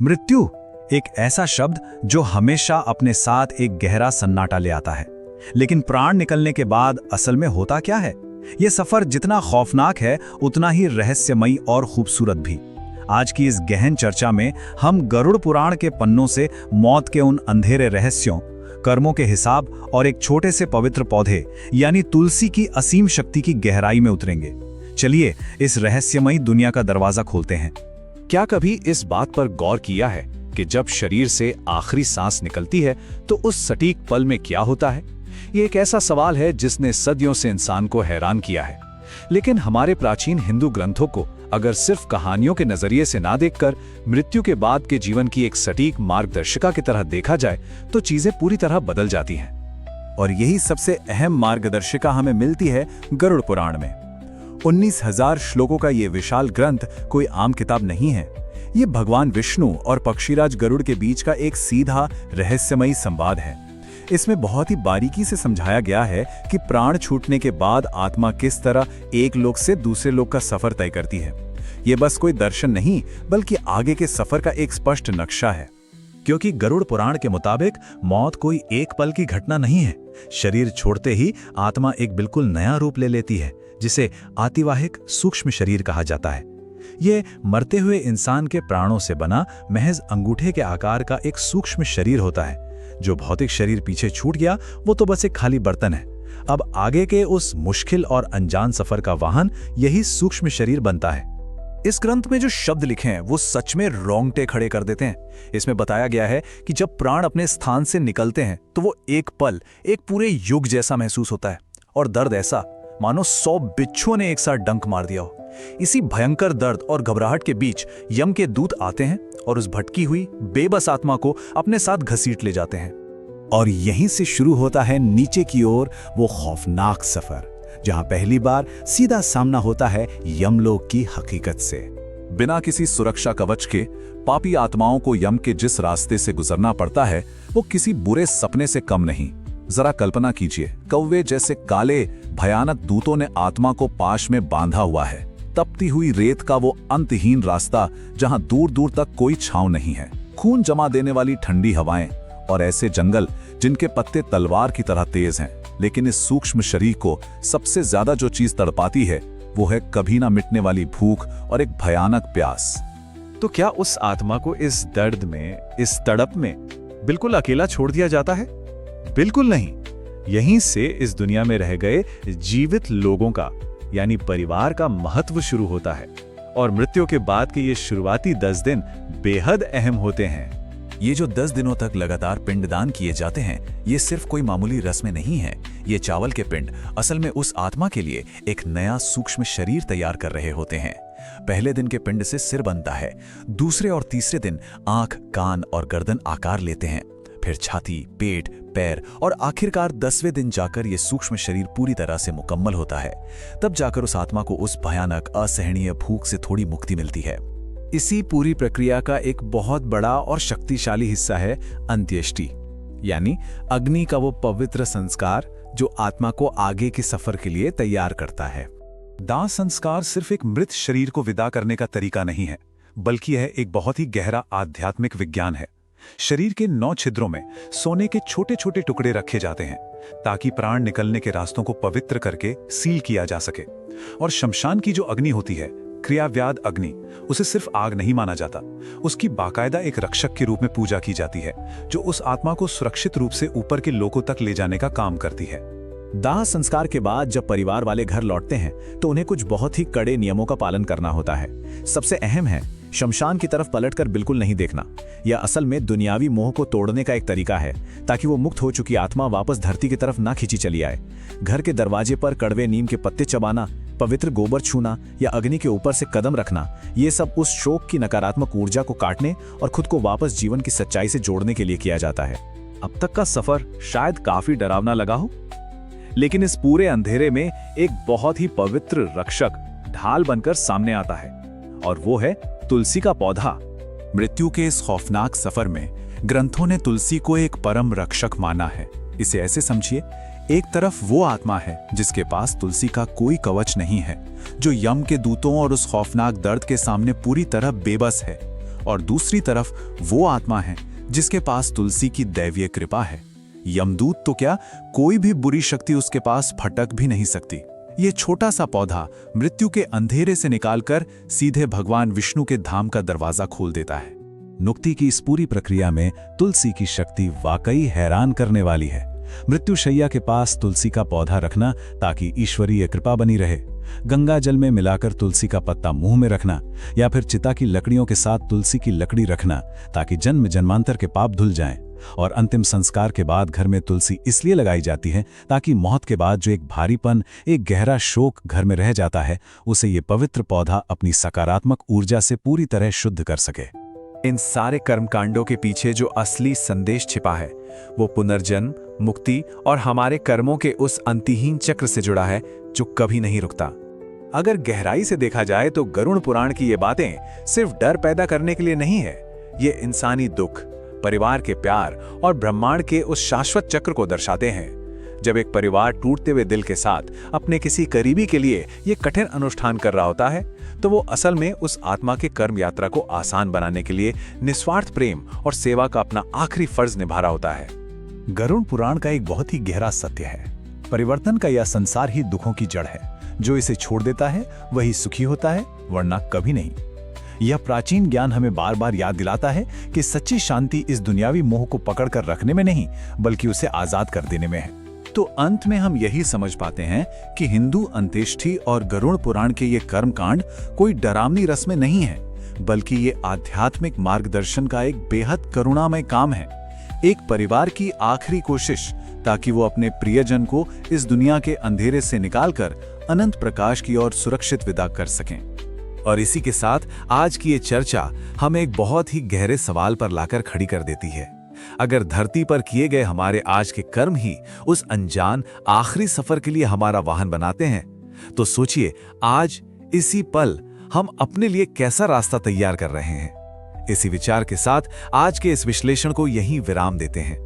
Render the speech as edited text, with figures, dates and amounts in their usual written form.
मृत्यु एक ऐसा शब्द जो हमेशा अपने साथ एक गहरा सन्नाटा ले आता है, लेकिन प्राण निकलने के बाद असल में होता क्या है? यह सफर जितना खौफनाक है उतना ही रहस्यमयी और खूबसूरत भी। आज की इस गहन चर्चा में हम गरुड़ पुराण के पन्नों से मौत के उन अंधेरे रहस्यों, कर्मों के हिसाब और एक छोटे से पवित्र पौधे यानी तुलसी की असीम शक्ति की गहराई में उतरेंगे। चलिए इस रहस्यमयी दुनिया का दरवाजा खोलते हैं। क्या कभी इस बात पर गौर किया है कि जब शरीर से आखिरी सांस निकलती है तो उस सटीक पल में क्या होता है? ये एक ऐसा सवाल है जिसने सदियों से इंसान को हैरान किया है। लेकिन हमारे प्राचीन हिंदू ग्रंथों को अगर सिर्फ कहानियों के नजरिए से ना देखकर मृत्यु के बाद के जीवन की एक सटीक मार्गदर्शिका की तरह देखा जाए तो चीजें पूरी तरह बदल जाती हैं। और यही सबसे अहम मार्गदर्शिका हमें मिलती है गरुड़ पुराण में। 19,000 श्लोकों का ये विशाल ग्रंथ कोई आम किताब नहीं है। ये भगवान विष्णु और पक्षीराज गरुड़ के बीच का एक सीधा रहस्यमयी संवाद है। इसमें बहुत ही बारीकी से समझाया गया है कि प्राण छूटने के बाद आत्मा किस तरह एक लोक से दूसरे लोक का सफर तय करती है। ये बस कोई दर्शन नहीं बल्कि आगे के सफर का एक स्पष्ट नक्शा है। क्योंकि गरुड़ पुराण के मुताबिक मौत कोई एक पल की घटना नहीं है। शरीर छोड़ते ही आत्मा एक बिल्कुल नया रूप ले लेती है, जिसे आतिवाहिक सूक्ष्म शरीर कहा जाता है। ये मरते हुए इंसान के प्राणों से बना महज अंगूठे के आकार का एक सूक्ष्म शरीर होता है। जो भौतिक शरीर पीछे छूट गया वो तो बस एक खाली बर्तन है। अब आगे के उस मुश्किल और अनजान सफर का वाहन यही सूक्ष्म शरीर बनता है। इस ग्रंथ में जो शब्द लिखे हैं वो सच में रोंगटे खड़े कर देते हैं। इसमें बताया गया है कि जब प्राण अपने स्थान से निकलते हैं तो वो एक पल एक पूरे युग जैसा महसूस होता है, और दर्द ऐसा मानो 100 बिच्छुओं ने एक साथ डंक मार दिया हो। इसी भयंकर दर्द और घबराहट के बीच यम के दूत आते हैं और उस भटकी हुई बेबस आत्मा को अपने साथ घसीट ले जाते हैं। और यहीं से शुरू होता है नीचे की ओर वो खौफनाक सफर, जहां पहली बार सीधा सामना होता है यमलोक की हकीकत से। बिना किसी सुरक्षा कवच के पापी आत्माओं को यम के जिस रास्ते से गुजरना पड़ता है वो किसी बुरे सपने से कम नहीं। जरा कल्पना कीजिए, कौवे जैसे काले भयानक दूतों ने आत्मा को पाश में बांधा हुआ है। तपती हुई रेत का वो अंतहीन रास्ता जहां दूर दूर तक कोई छांव नहीं है, खून जमा देने वाली ठंडी हवाएं और ऐसे जंगल जिनके पत्ते तलवार की तरह तेज हैं। लेकिन इस सूक्ष्म शरीर को सबसे ज्यादा जो चीज तड़पाती है वो है कभी ना मिटने वाली भूख और एक भयानक प्यास। तो क्या उस आत्मा को इस दर्द में, इस तड़प में बिल्कुल अकेला छोड़ दिया जाता है? बिल्कुल नहीं। यहीं से इस दुनिया में रह गए जीवित लोगों का यानी परिवार का महत्व शुरू होता है। और मृत्यु के बाद के ये शुरुआती 10 दिन बेहद अहम होते हैं। ये जो 10 दिनों तक लगातार पिंडदान किए जाते हैं, ये सिर्फ कोई मामूली रस्में नहीं है। ये चावल के पिंड असल में उस आत्मा के लिए एक नया सूक्ष्म शरीर तैयार कर रहे होते हैं। पहले दिन के पिंड से सिर बनता है, दूसरे और तीसरे दिन आंख, कान और गर्दन आकार लेते हैं, फिर छाती, पेट, पैर और आखिरकार 10वें दिन जाकर यह सूक्ष्म शरीर पूरी तरह से मुकम्मल होता है। तब जाकर उस आत्मा को उस भयानक असहनीय भूख से थोड़ी मुक्ति मिलती है। इसी पूरी प्रक्रिया का एक बहुत बड़ा और शक्तिशाली हिस्सा है अंत्येष्टि, यानी अग्नि का वो पवित्र संस्कार जो आत्मा को आगे के सफर के लिए तैयार करता है। दाह संस्कार सिर्फ एक मृत शरीर को विदा करने का तरीका नहीं है, बल्कि यह एक बहुत ही गहरा आध्यात्मिक विज्ञान है। शरीर के 9 छिद्रों में सोने के छोटे छोटे टुकड़े रखे जाते हैं ताकि प्राण निकलने के रास्तों को पवित्र करके सील किया जा सके। और शमशान की जो अग्नि होती है, क्रियाव्याध अग्नि, उसे सिर्फ आग नहीं माना जाता, उसकी बाकायदा एक रक्षक के रूप में पूजा की जाती है जो उस आत्मा को सुरक्षित रूप से ऊपर के लोकों तक ले जाने का काम करती है। दाह संस्कार के बाद जब परिवार वाले घर लौटते हैं तो उन्हें कुछ बहुत ही कड़े नियमों का पालन करना होता है। सबसे अहम है शमशान की तरफ पलटकर बिल्कुल नहीं देखना। यह असल में दुनियावी मोह को तोड़ने का एक तरीका है ताकि वो मुक्त हो चुकी आत्मा वापस धरती की तरफ ना खींची चली आए। घर के दरवाजे पर कड़वे नीम के पत्ते चबाना, पवित्र गोबर छूना या अग्नि के ऊपर से कदम रखना, ये सब उस शोक की नकारात्मक ऊर्जा को काटने और खुद को वापस जीवन की सच्चाई से जोड़ने के लिए किया जाता है। अब तक का सफर शायद काफी डरावना लगा हो, लेकिन इस पूरे अंधेरे में एक बहुत ही पवित्र रक्षक ढाल बनकर सामने आता है, और वो है तुलसी का पौधा। मृत्यु के इस खौफनाक सफर में ग्रंथों ने तुलसी को एक परम रक्षक माना है। इसे ऐसे समझिए, एक तरफ वो आत्मा है जिसके पास तुलसी का कोई कवच नहीं है, जो यम के दूतों और उस खौफनाक दर्द के सामने पूरी तरह बेबस है, और दूसरी तरफ वो आत्मा है जिसके पास तुलसी की दैवीय कृपा है। यमदूत तो क्या, कोई भी बुरी शक्ति उसके पास फटक भी नहीं सकती। ये छोटा सा पौधा मृत्यु के अंधेरे से निकालकर सीधे भगवान विष्णु के धाम का दरवाजा खोल देता है। नुक्ति की इस पूरी प्रक्रिया में तुलसी की शक्ति वाकई हैरान करने वाली है। मृत्युशैया के पास तुलसी का पौधा रखना ताकि ईश्वरीय कृपा बनी रहे, गंगा जल में मिलाकर तुलसी का पत्ता मुंह में रखना, या फिर चिता की लकड़ियों के साथ तुलसी की लकड़ी रखना ताकि जन्म जन्मांतर के पाप धुल जाएं। और अंतिम संस्कार के बाद घर में तुलसी इसलिए लगाई जाती है ताकि मौत के बाद जो एक भारीपन, एक गहरा शोक घर में रह जाता है, उसे ये पवित्र पौधा अपनी सकारात्मक ऊर्जा से पूरी तरह शुद्ध कर सके। इन सारे कर्मकांडों के पीछे जो असली संदेश छिपा है वो पुनर्जन्म, मुक्ति और हमारे कर्मों के उस अंतहीन चक्र से जुड़ा है जो कभी नहीं रुकता। अगर गहराई से देखा जाए तो गरुड़ पुराण की ये बातें सिर्फ डर पैदा करने के लिए नहीं है, ये इंसानी दुख, परिवार के प्यार और ब्रह्मांड के उस शाश्वत चक्र को दर्शाते हैं। जब एक परिवार टूटते हुए दिल के साथ अपने किसी करीबी के लिए ये कठिन अनुष्ठान कर रहा होता है तो वो असल में उस आत्मा के कर्म यात्रा को आसान बनाने के लिए निस्वार्थ प्रेम और सेवा का अपना आखिरी फर्ज निभा रहा होता है। गरुड़ पुराण का एक बहुत ही गहरा सत्य है। परिवर्तन का यह संसार ही दुखों की जड़ है। जो इसे छोड़ देता है वही सुखी होता है, वरना कभी नहीं। यह प्राचीन ज्ञान हमें बार बार याद दिलाता है कि सच्ची शांति इस दुनियावी मोह को पकड़ कर रखने में नहीं, बल्कि उसे आजाद कर देने में है। तो अंत में हम यही समझ पाते हैं कि हिंदू अंत्येष्टि और गरुड़ पुराण के ये कर्मकांड कोई डरावनी रस्में नहीं है, बल्कि ये आध्यात्मिक मार्गदर्शन का एक बेहद करुणामय काम है। एक परिवार की आखिरी कोशिश ताकि वो अपने प्रियजन को इस दुनिया के अंधेरे से निकालकर अनंत प्रकाश की ओर सुरक्षित विदा कर सकें। और इसी के साथ आज की ये चर्चा हमें एक बहुत ही गहरे सवाल पर लाकर खड़ी कर देती है। अगर धरती पर किए गए हमारे आज के कर्म ही उस अनजान आखिरी सफर के लिए हमारा वाहन बनाते हैं, तो सोचिए आज इसी पल हम अपने लिए कैसा रास्ता तैयार कर रहे हैं। इसी विचार के साथ आज के इस विश्लेषण को यहीं विराम देते हैं।